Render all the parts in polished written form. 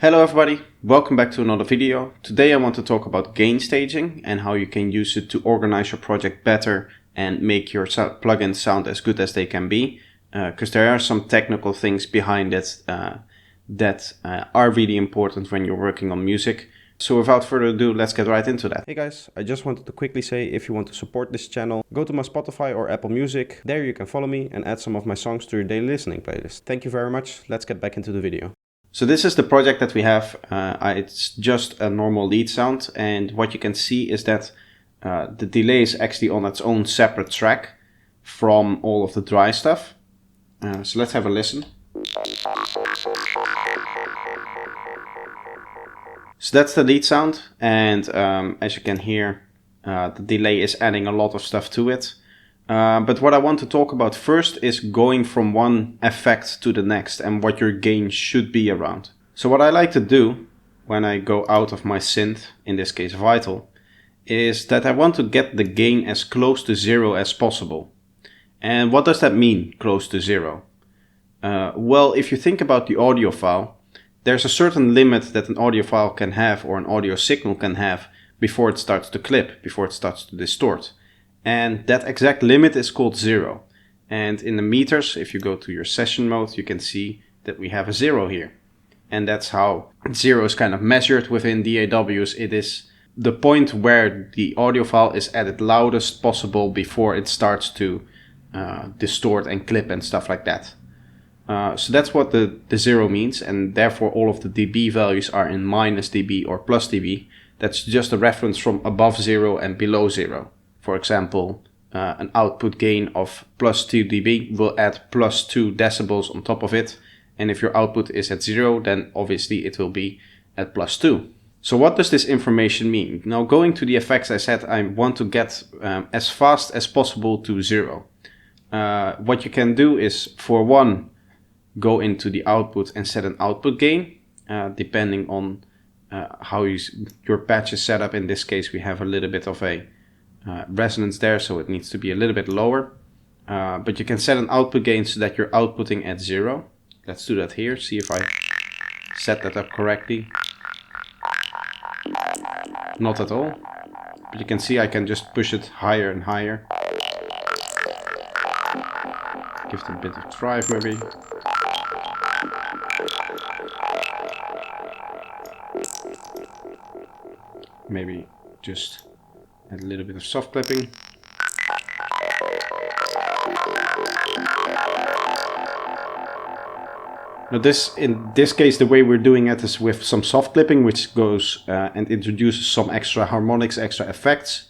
Hello everybody, welcome back to another video. Today I want to talk about gain staging and how you can use it to organize your project better and make your plugins sound as good as they can be. Because there are some technical things behind it that are really important when you're working on music. So without further ado, let's get right into that. Hey guys, I just wanted to quickly say if you want to support this channel, go to my Spotify or Apple Music. There you can follow me and add some of my songs to your daily listening playlist. Thank you very much. Let's get back into the video. So this is the project that we have. It's just a normal lead sound, and what you can see is that the delay is actually on its own separate track from all of the dry stuff. So let's have a listen. So that's the lead sound, and as you can hear, the delay is adding a lot of stuff to it. But what I want to talk about first is going from one effect to the next and what your gain should be around. So what I like to do when I go out of my synth, in this case Vital, is that I want to get the gain as close to zero as possible. And what does that mean, close to zero? Well, if you think about the audio file, there's a certain limit that an audio file can have or an audio signal can have before it starts to clip, before it starts to distort. And that exact limit is called zero. And in the meters, if you go to your session mode, you can see that we have a zero here. And that's how zero is kind of measured within DAWs. It is the point where the audio file is at its loudest possible before it starts to distort and clip and stuff like that. So that's what the zero means, and therefore all of the dB values are in minus dB or plus dB. That's just a reference from above zero and below zero. For example, an output gain of plus 2 dB will add plus 2 decibels on top of it. And if your output is at 0, then obviously it will be at plus 2. So what does this information mean? Now, going to the effects, I said I want to get as fast as possible to 0. What you can do is, for one, go into the output and set an output gain, depending on how your patch is set up. In this case, we have a little bit of a resonance there, so it needs to be a little bit lower. But you can set an output gain so that you're outputting at 0. Let's do that here, see if I set that up correctly. Not at all. But you can see I can just push it higher and higher. Give it a bit of drive maybe. Maybe just add a little bit of soft clipping. Now in this case, the way we're doing it is with some soft clipping, which goes and introduces some extra harmonics, extra effects.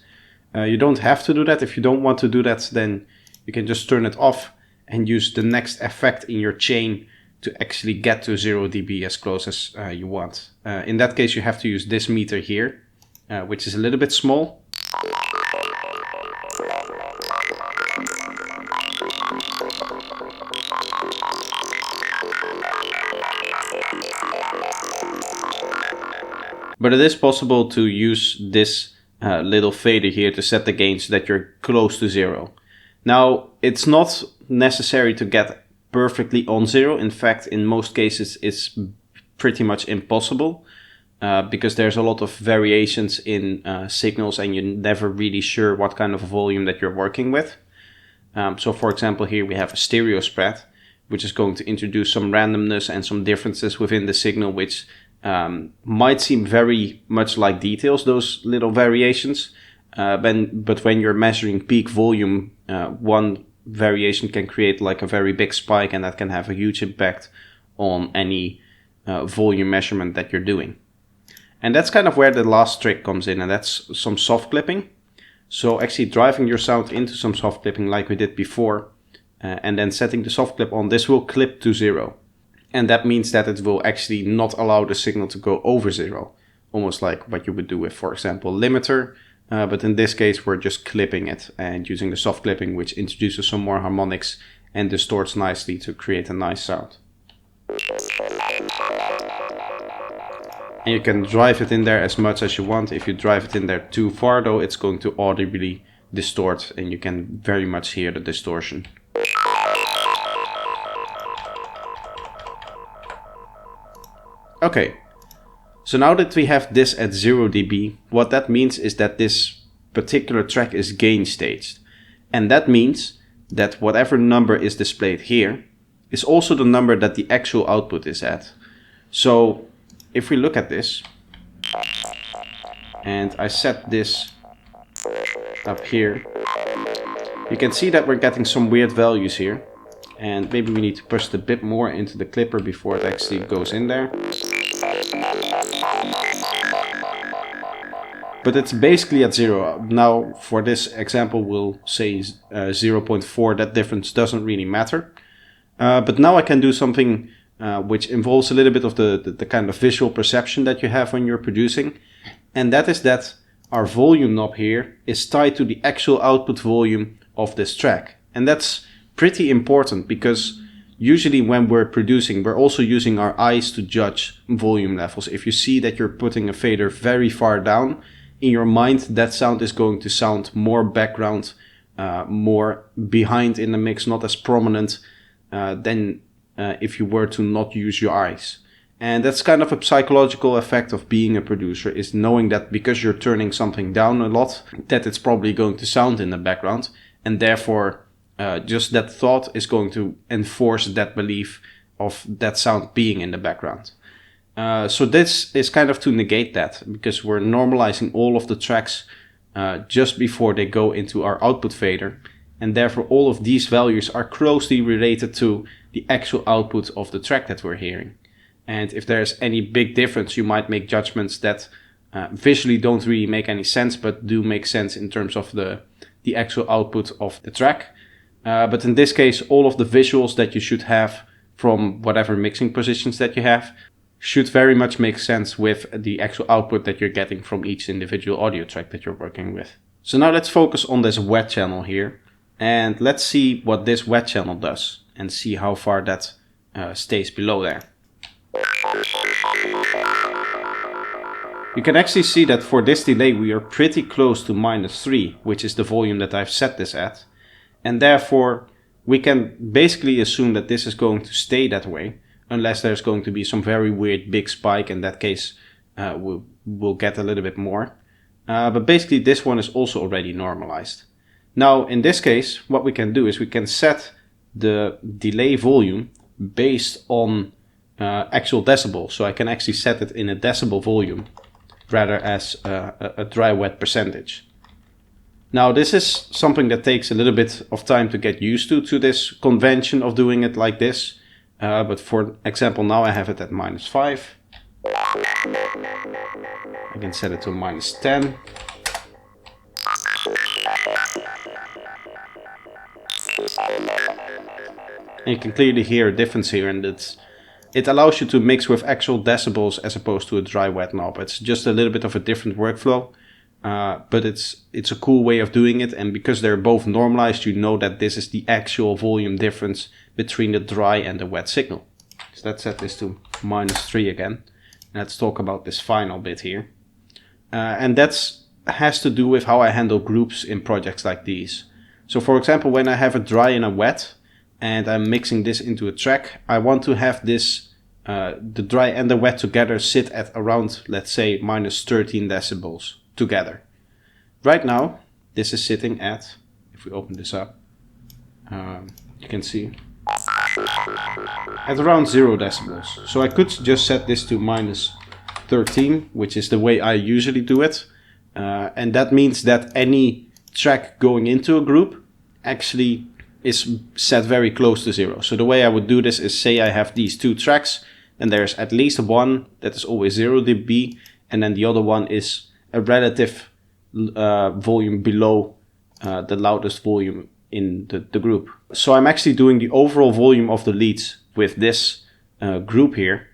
You don't have to do that. If you don't want to do that, then you can just turn it off and use the next effect in your chain to actually get to 0 dB as close as you want. In that case, you have to use this meter here, which is a little bit small. But it is possible to use this little fader here to set the gain so that you're close to 0. Now, it's not necessary to get perfectly on 0. In fact, in most cases, it's pretty much impossible because there's a lot of variations in signals and you're never really sure what kind of volume that you're working with. So for example, here we have a stereo spread, which is going to introduce some randomness and some differences within the signal, which might seem very much like details, those little variations. But when you're measuring peak volume, one variation can create like a very big spike, and that can have a huge impact on any volume measurement that you're doing. And that's kind of where the last trick comes in, and that's some soft clipping. So actually driving your sound into some soft clipping like we did before, and then setting the soft clip on, this will clip to 0. And that means that it will actually not allow the signal to go over 0, almost like what you would do with, for example, limiter. But in this case, we're just clipping it and using the soft clipping, which introduces some more harmonics and distorts nicely to create a nice sound. And you can drive it in there as much as you want. If you drive it in there too far though, it's going to audibly distort and you can very much hear the distortion. Okay, So now that we have this at 0 dB, what that means is that this particular track is gain staged. And that means that whatever number is displayed here is also the number that the actual output is at. So if we look at this, and I set this up here, you can see that we're getting some weird values here. And maybe we need to push it a bit more into the clipper before it actually goes in there. But it's basically at 0. Now, for this example, we'll say 0.4. That difference doesn't really matter. But now I can do something which involves a little bit of the kind of visual perception that you have when you're producing. And that is that our volume knob here is tied to the actual output volume of this track. And that's pretty important because usually when we're producing, we're also using our eyes to judge volume levels. If you see that you're putting a fader very far down, in your mind that sound is going to sound more background, more behind in the mix, not as prominent than if you were to not use your eyes. And that's kind of a psychological effect of being a producer, is knowing that because you're turning something down a lot, that it's probably going to sound in the background, and therefore just that thought is going to enforce that belief of that sound being in the background. So this is kind of to negate that, because we're normalizing all of the tracks just before they go into our output fader, and therefore all of these values are closely related to the actual output of the track that we're hearing. And if there's any big difference, you might make judgments that visually don't really make any sense, but do make sense in terms of the actual output of the track. But in this case, all of the visuals that you should have from whatever mixing positions that you have should very much make sense with the actual output that you're getting from each individual audio track that you're working with. So now let's focus on this wet channel here, and let's see what this wet channel does and see how far that stays below there. You can actually see that for this delay we are pretty close to -3, which is the volume that I've set this at, and therefore we can basically assume that this is going to stay that way unless there's going to be some very weird big spike. In that case we'll get a little bit more, but basically this one is also already normalized. Now in this case what we can do is we can set the delay volume based on actual decibels, so I can actually set it in a decibel volume rather as a dry wet percentage. Now this is something that takes a little bit of time to get used to this convention of doing it like this, but for example now I have it at -5. I can set it to -10. And you can clearly hear a difference here, and it allows you to mix with actual decibels as opposed to a dry wet knob. It's just a little bit of a different workflow, but it's a cool way of doing it, and because they're both normalized, you know that this is the actual volume difference between the dry and the wet signal. So let's set this to -3 again. Let's talk about this final bit here. And that has to do with how I handle groups in projects like these. So for example, when I have a dry and a wet, and I'm mixing this into a track, I want to have this, the dry and the wet together sit at around, let's say, -13 decibels together. Right now, this is sitting at, if we open this up, you can see, at around 0 decibels. So I could just set this to -13, which is the way I usually do it. And that means that any track going into a group actually is set very close to 0. So the way I would do this is, say I have these two tracks, and there's at least one that is always 0 dB, and then the other one is a relative volume below the loudest volume in the group. So I'm actually doing the overall volume of the leads with this group here,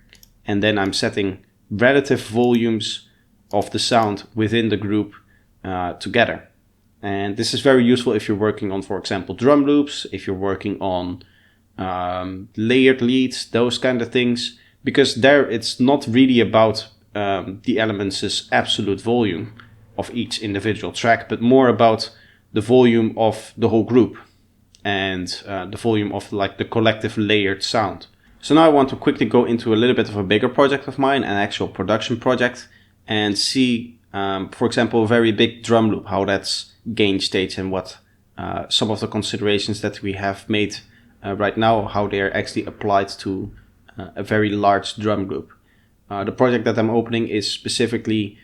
and then I'm setting relative volumes of the sound within the group together. And this is very useful if you're working on, for example, drum loops, if you're working on layered leads, those kind of things, because there it's not really about the elements' absolute volume of each individual track, but more about the volume of the whole group and the volume of like the collective layered sound. So now I want to quickly go into a little bit of a bigger project of mine, an actual production project, and see, for example, a very big drum loop, how that's gain states and what some of the considerations that we have made right now, how they are actually applied to a very large drum loop. The project that I'm opening is specifically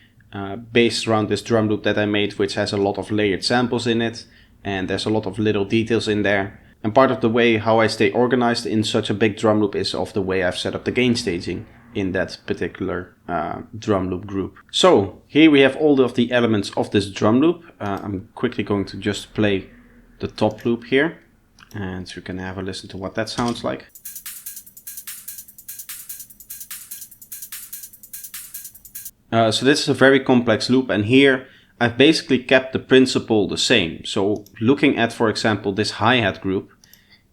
based around this drum loop that I made, which has a lot of layered samples in it, and there's a lot of little details in there. And part of the way how I stay organized in such a big drum loop is of the way I've set up the gain staging in that particular drum loop group. So here we have all of the elements of this drum loop. I'm quickly going to just play the top loop here, and you can have a listen to what that sounds like. So this is a very complex loop, and here I've basically kept the principle the same. So looking at, for example, this hi-hat group,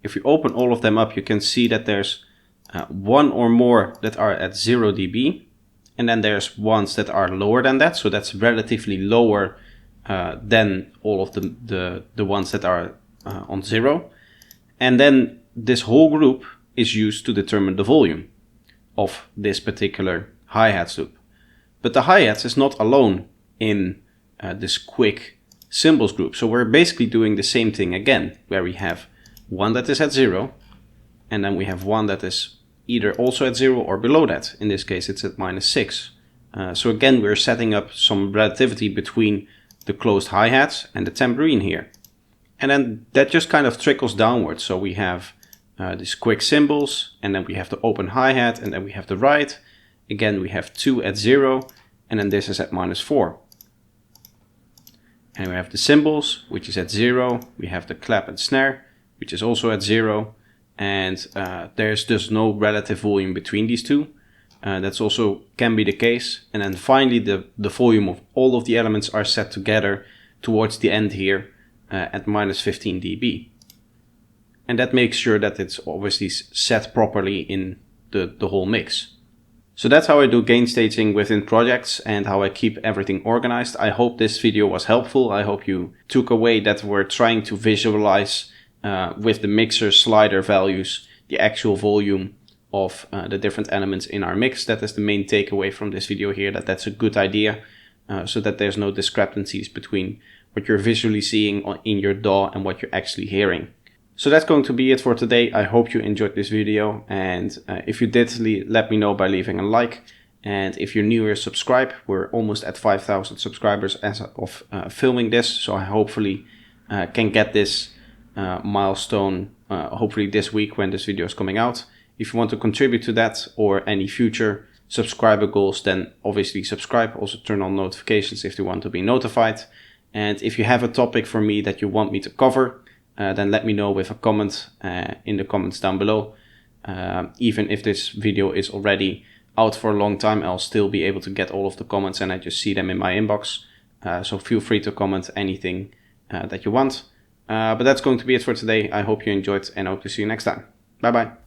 if you open all of them up, you can see that there's one or more that are at 0 dB, and then there's ones that are lower than that, so that's relatively lower than all of the ones that are on 0. And then this whole group is used to determine the volume of this particular hi-hats loop. But the hi-hats is not alone in this quick cymbals group. So we're basically doing the same thing again, where we have one that is at 0, and then we have one that is either also at 0 or below that. In this case, it's at -6. So again, we're setting up some relativity between the closed hi-hats and the tambourine here. And then that just kind of trickles downwards. So we have these quick cymbals, and then we have the open hi-hat, and then we have the ride. Again, we have 2 at 0, and then this is at -4. And we have the cymbals, which is at 0. We have the clap and snare, which is also at 0. And there's just no relative volume between these two. That's also can be the case. And then finally, the volume of all of the elements are set together towards the end here at -15 dB. And that makes sure that it's obviously set properly in the whole mix. So that's how I do gain staging within projects and how I keep everything organized. I hope this video was helpful. I hope you took away that we're trying to visualize with the mixer slider values the actual volume of the different elements in our mix. That is the main takeaway from this video here, that's a good idea, so that there's no discrepancies between what you're visually seeing in your DAW and what you're actually hearing. So that's going to be it for today. I hope you enjoyed this video, and if you did, let me know by leaving a like. And if you're new here, subscribe. We're almost at 5,000 subscribers as of filming this, so I hopefully can get this milestone hopefully this week when this video is coming out. If you want to contribute to that or any future subscriber goals, then obviously subscribe. Also turn on notifications if you want to be notified. And if you have a topic for me that you want me to cover, then let me know with a comment in the comments down below. Even if this video is already out for a long time, I'll still be able to get all of the comments and I just see them in my inbox. So feel free to comment anything that you want. But that's going to be it for today. I hope you enjoyed and I hope to see you next time. Bye bye.